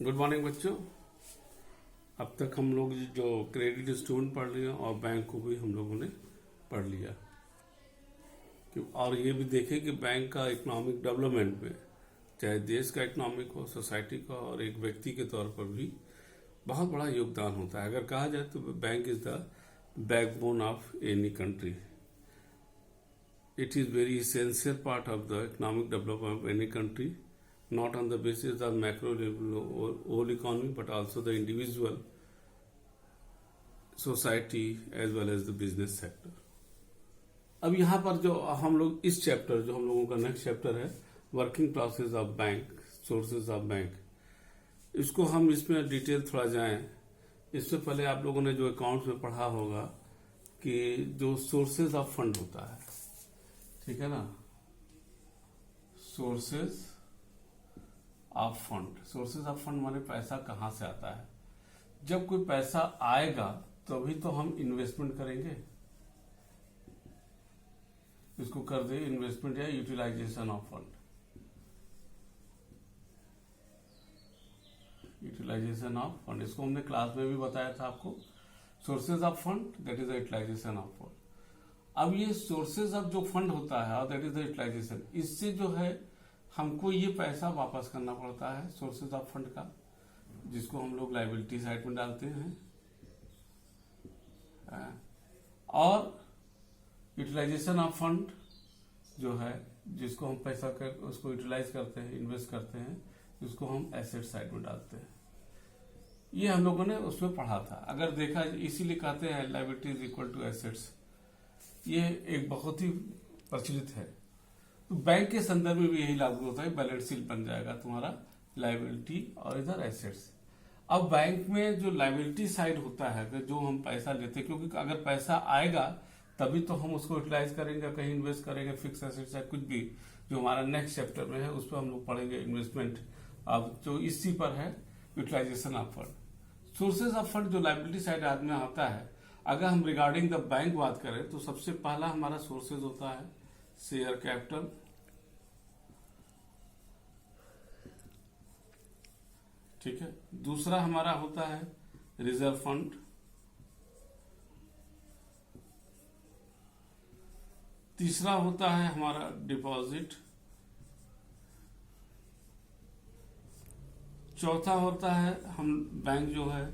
Good morning बच्चों। अब तक हम लोग जो क्रेडिट स्टूडेंट पढ़ लिया और बैंक को भी हम लोगों ने पढ़ लिया और ये भी देखें कि बैंक का इकोनॉमिक डेवलपमेंट में चाहे देश का इकोनॉमिक हो, सोसाइटी का और एक व्यक्ति के तौर पर भी बहुत बड़ा योगदान होता है। अगर कहा जाए तो bank is the backbone of any country. It is very essential part of the economic development of any country, not on the basis of macro level or whole economy, but also the individual, society as well as the business sector. अब यहाँ पर जो हम लोग इस chapter जो हम लोगों का नेक्स्ट चैप्टर है working process of bank, sources of bank, इसको हम इसमें डिटेल थोड़ा जाएं। इससे पहले आप लोगों ने जो अकाउंट्स में पढ़ा होगा कि जो सोर्सेज ऑफ फंड होता है, ठीक है ना, sources of fund. Sources of fund माने पैसा कहां से आता है। जब कोई पैसा आएगा तभी तो हम इन्वेस्टमेंट करेंगे, इसको कर दे इन्वेस्टमेंट या utilisation of fund. Utilisation of fund, इसको हमने क्लास में भी बताया था आपको। Sources of fund that is the utilisation of fund. अब ये सोर्सेज ऑफ जो फंड होता है और दैट इज द यूटिलाइजेशन, इससे जो है हमको ये पैसा वापस करना पड़ता है सोर्सेज ऑफ फंड का, जिसको हम लोग लायबिलिटी साइड में डालते हैं। और यूटिलाइजेशन ऑफ फंड जो है, जिसको हम पैसा कर उसको यूटिलाइज करते हैं, इन्वेस्ट करते हैं, जिसको हम एसेट साइड में डालते हैं। ये हम लोगों ने उसमें पढ़ा था। अगर देखा, इसीलिए कहते हैं liability is equal to assets. ये एक बहुत ही प्रचलित है। तो बैंक के संदर्भ में भी यही लागू होता है। बैलेंस शीट बन जाएगा तुम्हारा लायबिलिटी और इधर एसेट्स। अब बैंक में जो लायबिलिटी साइड होता है, जो हम पैसा लेते हैं, क्योंकि अगर पैसा आएगा तभी तो हम उसको यूटिलाइज करेंगे, कहीं इन्वेस्ट करेंगे, फिक्स एसेट्स या कुछ भी जो हमारा नेक्स्ट चैप्टर में है उस पर हम लोग पढ़ेंगे इन्वेस्टमेंट। अब जो इसी पर है utilisation of fund. Sources of fund जो लायबिलिटी साइड आदमी आता है, अगर हम रिगार्डिंग द बैंक बात करें तो सबसे पहला हमारा सोर्सेज होता है शेयर कैपिटल, ठीक है। दूसरा हमारा होता है रिजर्व फंड, तीसरा होता है हमारा डिपॉजिट, चौथा होता है हम बैंक जो है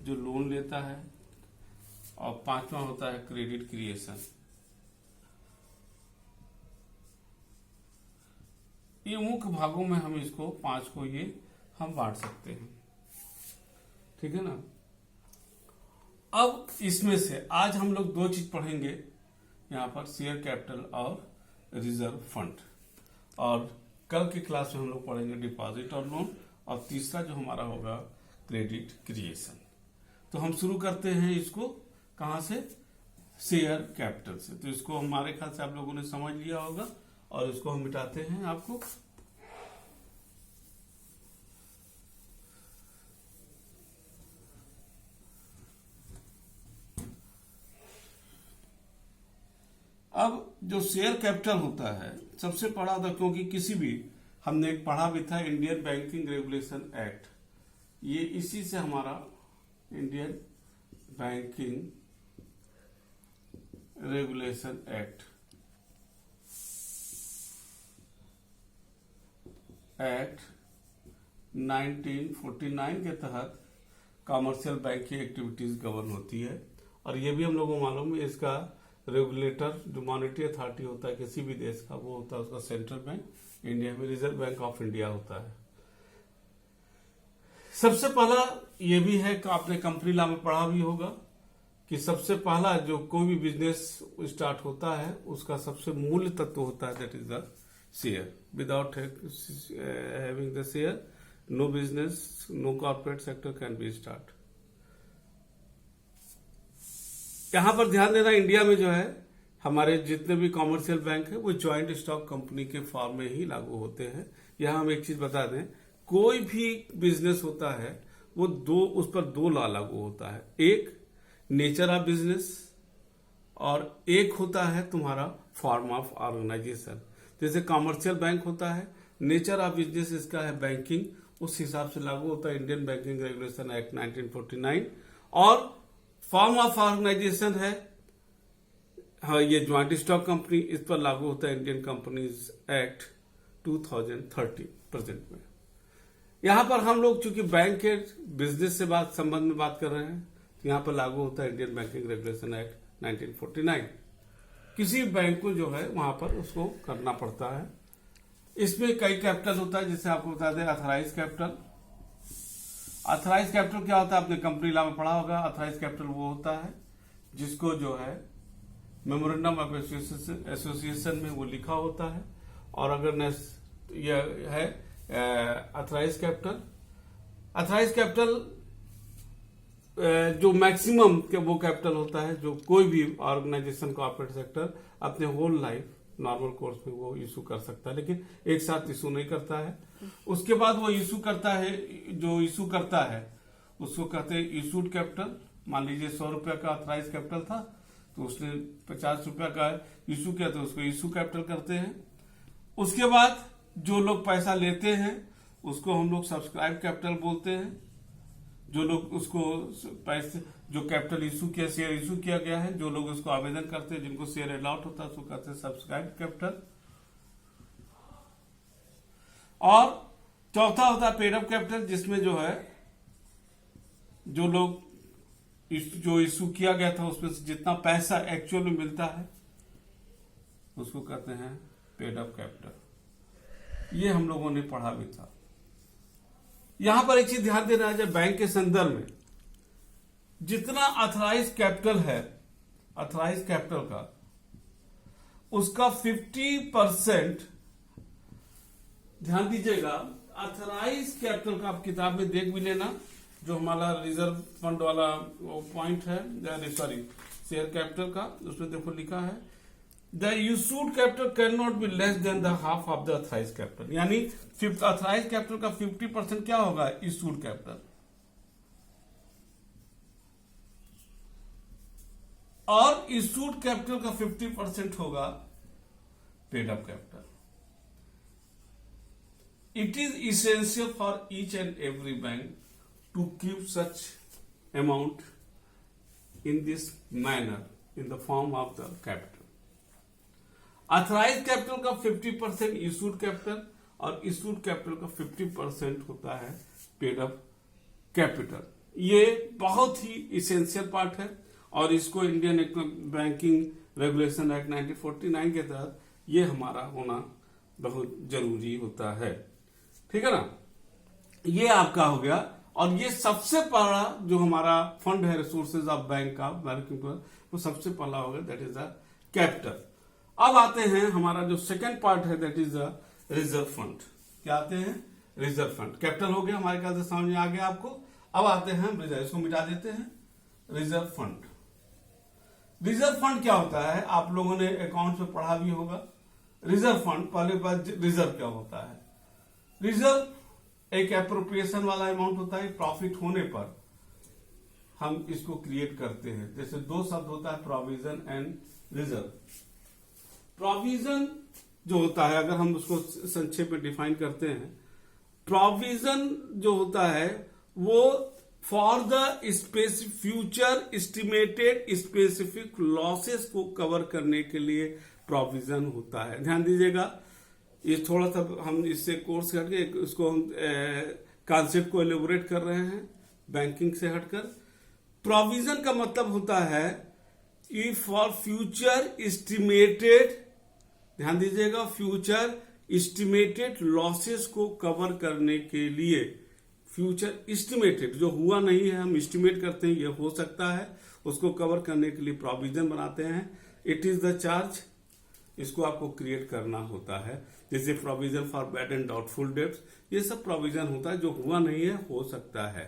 जो लोन लेता है, और पांचवा होता है क्रेडिट क्रिएशन। ये मुख्य भागों में हम इसको पांच को ये हम बांट सकते हैं, ठीक है ना। अब इसमें से आज हम लोग दो चीज पढ़ेंगे यहां पर, शेयर कैपिटल और रिजर्व फंड, और कल की क्लास में हम लोग पढ़ेंगे डिपॉजिट और लोन, और तीसरा जो हमारा होगा क्रेडिट क्रिएशन। तो हम शुरू करते हैं इसको कहां से, शेयर कैपिटल से। तो इसको हमारे ख्याल से आप लोगों ने समझ लिया होगा, और इसको हम मिटाते हैं आपको। अब जो शेयर कैपिटल होता है सबसे पढ़ा था, क्योंकि किसी भी हमने एक पढ़ा भी था इंडियन बैंकिंग रेगुलेशन एक्ट, ये इसी से हमारा इंडियन बैंकिंग रेगुलेशन एक्ट 1949 के तहत कॉमर्शियल बैंक की एक्टिविटीज गवर्न होती है। और ये भी हम लोगों को मालूम है, इसका रेगुलेटर जो मॉनेटरी अथॉरिटी होता है किसी भी देश का, वो होता है उसका सेंट्रल बैंक। इंडिया में रिजर्व बैंक ऑफ इंडिया होता है। सबसे पहला ये भी है कि आपने कंपनी लॉ में पढ़ा भी होगा कि सबसे पहला जो कोई भी बिजनेस स्टार्ट होता है उसका सबसे मूल तत्व होता है that is the share. Without having the share no business, no corporate sector can be start. यहां पर ध्यान देना, इंडिया में जो है हमारे जितने भी कॉमर्शियल बैंक है वो ज्वाइंट स्टॉक कंपनी के फॉर्म में ही लागू होते हैं। यहां हम एक चीज बता दें, कोई भी बिजनेस होता है वो उस पर दो लॉ लागू होता है। एक नेचर ऑफ बिजनेस और एक होता है तुम्हारा फॉर्म ऑफ ऑर्गेनाइजेशन। जैसे कॉमर्शियल बैंक होता है, नेचर ऑफ बिजनेस इसका है बैंकिंग, उस हिसाब से लागू होता है इंडियन बैंकिंग रेगुलेशन एक्ट 1949। और फॉर्म ऑफ ऑर्गेनाइजेशन है, हाँ, ये ज्वाइंट स्टॉक कंपनी, इस पर लागू होता है इंडियन कंपनीज एक्ट 2030 प्रेजेंट में। यहां पर हम लोग चूंकि बैंक के बिजनेस से संबंध में बात कर रहे हैं, तो यहां पर लागू होता है इंडियन बैंकिंग रेगुलेशन एक्ट 1949। किसी बैंक को जो है वहां पर उसको करना पड़ता है। इसमें कई कैपिटल होता है, जैसे आपको बता दें अथराइज कैपिटल। अथराइज कैपिटल क्या होता है, आपने कंपनी लॉ में पढ़ा होगा। अथराइज कैपिटल वो होता है जिसको जो है मेमोरेंडम ऑफ एसोसिएशन में वो लिखा होता है। और अगर यह है अथराइज कैपिटल, अथराइज कैपिटल जो मैक्सिमम वो कैपिटल होता है जो कोई भी ऑर्गेनाइजेशन कॉर्पोरेट सेक्टर अपने होल लाइफ नॉर्मल कोर्स में वो इशू कर सकता है, लेकिन एक साथ इशू नहीं करता है। उसके बाद वो इशू करता है, जो इशू करता है उसको कहते हैं इशूड कैपिटल। मान लीजिए 100 रुपया का अथराइज कैपिटल था, तो उसने 50 रुपया का इशू किया, तो उसको इशू कैपिटल करते हैं। उसके बाद जो लोग पैसा लेते हैं उसको हम लोग सब्सक्राइब कैपिटल बोलते हैं। जो लोग उसको पैसे, जो कैपिटल इशू किया, शेयर इशू किया गया है, जो लोग उसको आवेदन करते हैं, जिनको शेयर अलॉट होता है, उसको कहते हैं सब्सक्राइब कैपिटल। और चौथा होता है पेड अप कैपिटल, जिसमें जो है जो लोग जो इशू किया गया था उसमें से जितना पैसा एक्चुअल में मिलता है उसको कहते हैं पेड अप कैपिटल। ये हम लोगों ने पढ़ा भी था। यहां पर एक चीज ध्यान देना है, जब बैंक के संदर्भ में जितना अथराइज कैपिटल है, अथराइज कैपिटल का उसका 50% ध्यान दीजिएगा। अथराइज कैपिटल का आप किताब में देख भी लेना, जो हमारा रिजर्व फंड वाला पॉइंट है, सॉरी शेयर कैपिटल का, उसमें देखो लिखा है the issued capital can not be less than the half of the authorise capital. यानी अथराइज कैपिटल का 50% क्या होगा, इशूड कैपिटल, और इशूड कैपिटल का 50% होगा paid up capital. It is essential for each and every bank to keep such amount in this manner in the form of the capital. Authorized capital का 50% issued capital और issued capital का 50% होता है paid up capital। ये बहुत ही essential part है और इसको इंडियन बैंकिंग रेगुलेशन एक्ट 1949 के तहत ये हमारा होना बहुत जरूरी होता है। ठीक है ना, ये आपका हो गया। और ये सबसे पहला जो हमारा फंड है रिसोर्सेज ऑफ बैंक का वो सबसे पहला हो गया, दैट इज द कैपिटल। अब आते हैं हमारा जो सेकंड पार्ट है, that is the reserve fund. क्या आते हैं, रिजर्व फंड। कैपिटल हो गया हमारे ख्याल से समझ में आ गया आपको। अब आते हैं रिजर्व, इसको मिटा देते हैं, रिजर्व फंड। रिजर्व फंड क्या होता है, आप लोगों ने अकाउंट में पढ़ा भी होगा। रिजर्व फंड, पहले बात रिजर्व क्या होता है। रिजर्व एक एप्रोप्रिएशन वाला अमाउंट होता है, प्रॉफिट होने पर हम इसको क्रिएट करते हैं। जैसे दो शब्द होता है, प्रोविजन एंड रिजर्व। प्रोविजन जो होता है, अगर हम उसको संक्षेप में डिफाइन करते हैं, प्रोविजन जो होता है वो for the specific future estimated specific losses को कवर करने के लिए प्रोविजन होता है। ध्यान दीजिएगा, ये थोड़ा सा हम इससे कोर्स हटके उसको हम कॉन्सेप्ट को एलिबोरेट कर रहे हैं बैंकिंग से हटकर। प्रोविजन का मतलब होता है इफ फॉर फ्यूचर एस्टिमेटेड, ध्यान दीजिएगा, फ्यूचर एस्टिमेटेड लॉसेस को कवर करने के लिए। फ्यूचर एस्टिमेटेड जो हुआ नहीं है, हम एस्टिमेट करते हैं ये हो सकता है, उसको कवर करने के लिए प्रोविजन बनाते हैं। इट इज द चार्ज, इसको आपको क्रिएट करना होता है। जैसे provision for bad and doubtful debts, ये सब प्रोविजन होता है जो हुआ नहीं है, हो सकता है।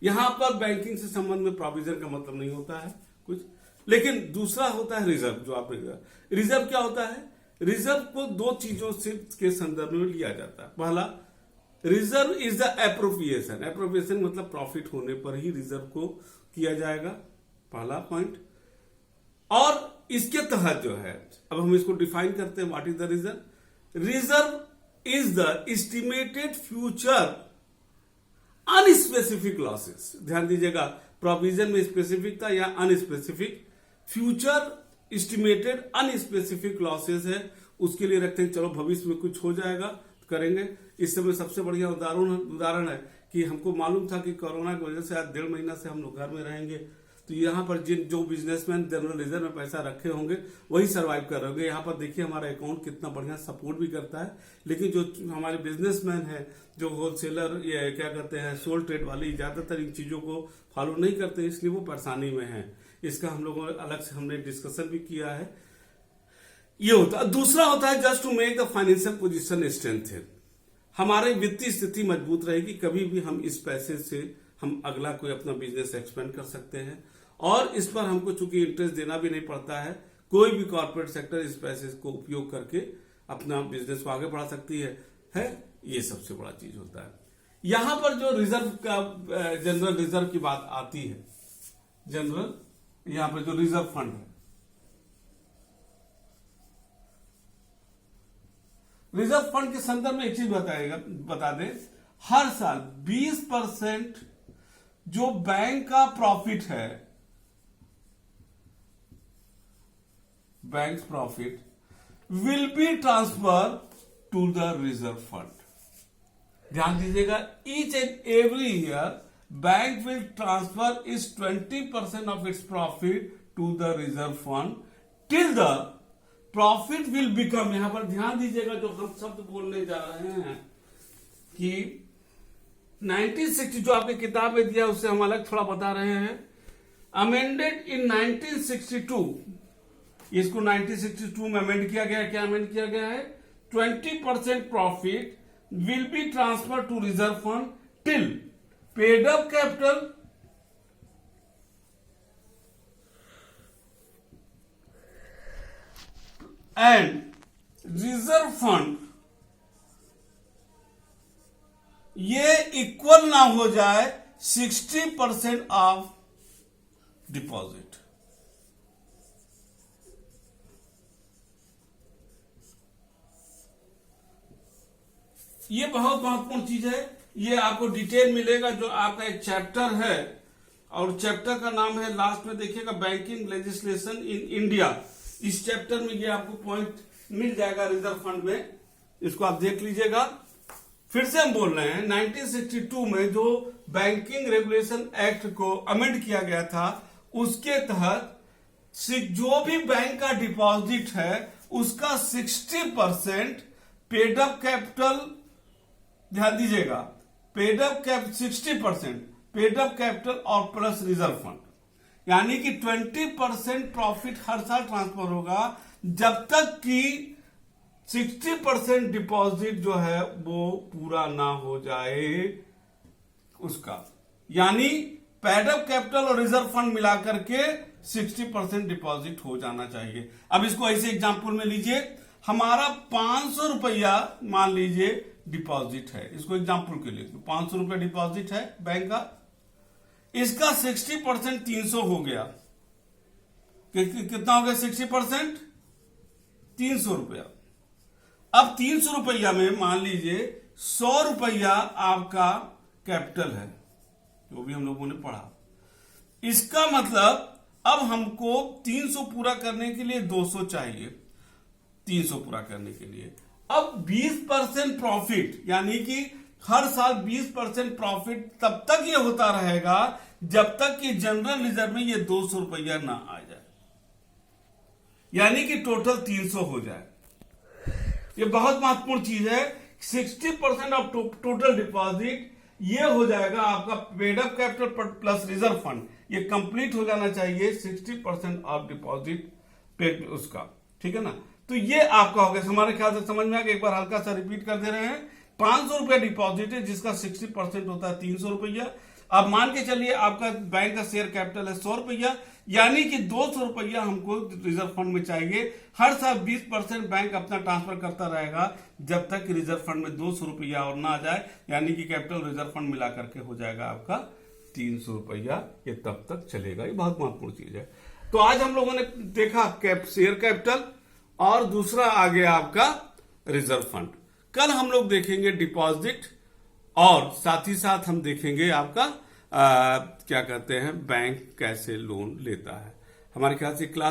यहां पर बैंकिंग से संबंध में प्रोविजन का मतलब नहीं होता है कुछ। लेकिन दूसरा होता है रिजर्व। जो आप रिजर्व क्या होता है, रिजर्व को दो चीजों से के संदर्भ में लिया जाता है। पहला, reserve is the appropriation. Appropriation मतलब प्रॉफिट होने पर ही रिजर्व को किया जाएगा, पहला पॉइंट। और इसके तहत जो है, अब हम इसको डिफाइन करते हैं, what is the reserve. Reserve is the estimated future unspecific losses, ध्यान दीजिएगा, प्रोविजन में स्पेसिफिक था या unspecific, future estimated unspecific losses है, उसके लिए रखते हैं चलो भविष्य में कुछ हो जाएगा करेंगे। इस समय सबसे बढ़िया उदाहरण है कि हमको मालूम था कि कोरोना की वजह से आज 1.5 महीना से हम लोग घर में रहेंगे, तो यहाँ पर जो बिजनेसमैन जनरल रिजर्व में पैसा रखे होंगे वही सरवाइव कर रहे होंगे। यहाँ पर देखिए हमारा अकाउंट कितना बढ़िया सपोर्ट भी करता है, लेकिन जो हमारे बिजनेसमैन है, जो होलसेलर या क्या कहते हैं सोल ट्रेड वाले, ज्यादातर इन चीजों को फॉलो नहीं करते, इसलिए वो परेशानी में है। इसका हम लोगों ने अलग से हमने डिस्कशन भी किया है। ये होता है। दूसरा होता है just to make the financial position strengthen, हमारे वित्तीय स्थिति मजबूत रहेगी, कभी भी हम इस पैसे से हम अगला कोई अपना बिजनेस एक्सपेंड कर सकते हैं, और इस पर हमको चूंकि इंटरेस्ट देना भी नहीं पड़ता है। कोई भी कॉर्पोरेट सेक्टर इस पैसे को उपयोग करके अपना बिजनेस को आगे बढ़ा सकती है। ये सबसे बड़ा चीज होता है। यहां पर जो रिजर्व का जनरल रिजर्व की बात आती है, जनरल यहां पर जो रिजर्व फंड है, रिजर्व फंड के संदर्भ में एक चीज बता दें, हर साल 20% जो बैंक का प्रॉफिट है, bank profit will be transfer to the reserve fund. ध्यान दीजिएगा, each and every year bank will transfer is 20% of its profit to the reserve fund till the profit will become, यहां पर ध्यान दीजिएगा जो हम शब्द बोलने जा रहे हैं कि 1960 जो आपकी किताब में दिया उससे हम अलग थोड़ा बता रहे हैं। अमेंडेड इन 1962, इसको 1962 में अमेंड किया गया है। क्या अमेंड किया गया है? 20% profit will be transfer to reserve fund till paid up capital and reserve fund ये इक्वल ना हो जाए 60% ऑफ डिपॉजिट। ये बहुत महत्वपूर्ण चीज है। ये आपको डिटेल मिलेगा, जो आपका एक चैप्टर है, और चैप्टर का नाम है, लास्ट में देखिएगा, बैंकिंग लेजिस्लेशन इन इंडिया। इस चैप्टर में ये आपको पॉइंट मिल जाएगा रिजर्व फंड में, इसको आप देख लीजिएगा। फिर से हम बोल रहे हैं 1962 में जो बैंकिंग रेगुलेशन एक्ट को अमेंड किया गया था, उसके तहत जो भी बैंक का डिपॉजिट है उसका 60% पेड अप कैपिटल, ध्यान दीजिएगा, paid up 60% paid up capital और प्लस रिजर्व फंड, यानी कि 20% प्रॉफिट हर साल ट्रांसफर होगा जब तक कि 60% डिपॉजिट जो है वो पूरा ना हो जाए उसका, यानी पेड अप कैपिटल और रिजर्व फंड मिलाकर के 60% डिपॉजिट हो जाना चाहिए। अब इसको ऐसे एग्जांपल में लीजिए, हमारा 500 रुपया मान लीजिए डिपॉजिट है, इसको एग्जांपल के लिए 500 रुपया डिपॉजिट है बैंक का, इसका 60% 300 हो गया, कितना हो गया 60%? 300 रुपया। अब 300 रुपया में मान लीजिए 100 रुपया आपका कैपिटल है, जो भी हम लोगों ने पढ़ा। इसका मतलब अब हमको 300 पूरा करने के लिए 200 चाहिए, 300 पूरा करने के लिए। अब 20% प्रॉफिट, यानी कि हर साल 20% प्रॉफिट तब तक ये होता रहेगा जब तक कि जनरल रिजर्व में ये 200 रुपया ना आ जाए, यानी कि टोटल 300 हो जाए। ये बहुत महत्वपूर्ण चीज है। 60% ऑफ टोटल डिपॉजिट ये हो जाएगा आपका paid up capital plus reserve fund, ये कंप्लीट हो जाना चाहिए 60% ऑफ डिपॉजिट पेड उसका, ठीक है ना। तो ये आपका हो गया, हमारे ख्याल से समझ में आ गया। एक बार हल्का सा रिपीट कर दे रहे हैं। 500 रुपया डिपॉजिट है जिसका 60% होता है 300 रुपया। अब मान के चलिए आपका बैंक का शेयर कैपिटल है 100 रुपया, यानी कि 200 रुपया हमको रिजर्व फंड में चाहिए। हर साल 20% बैंक अपना ट्रांसफर करता रहेगा जब तक कि रिजर्व फंड में 200 रुपया और ना आ जाए, यानी कि कैपिटल रिजर्व फंड मिला करके हो जाएगा आपका 300 रुपया। ये तब तक चलेगा, ये बहुत महत्वपूर्ण चीज है। तो आज हम लोगों ने देखा शेयर कैपिटल, और दूसरा आ गया आपका रिजर्व फंड। कल हम लोग देखेंगे डिपॉजिट और साथ ही साथ हम देखेंगे आपका क्या कहते हैं बैंक कैसे लोन लेता है। हमारे ख्याल से क्लास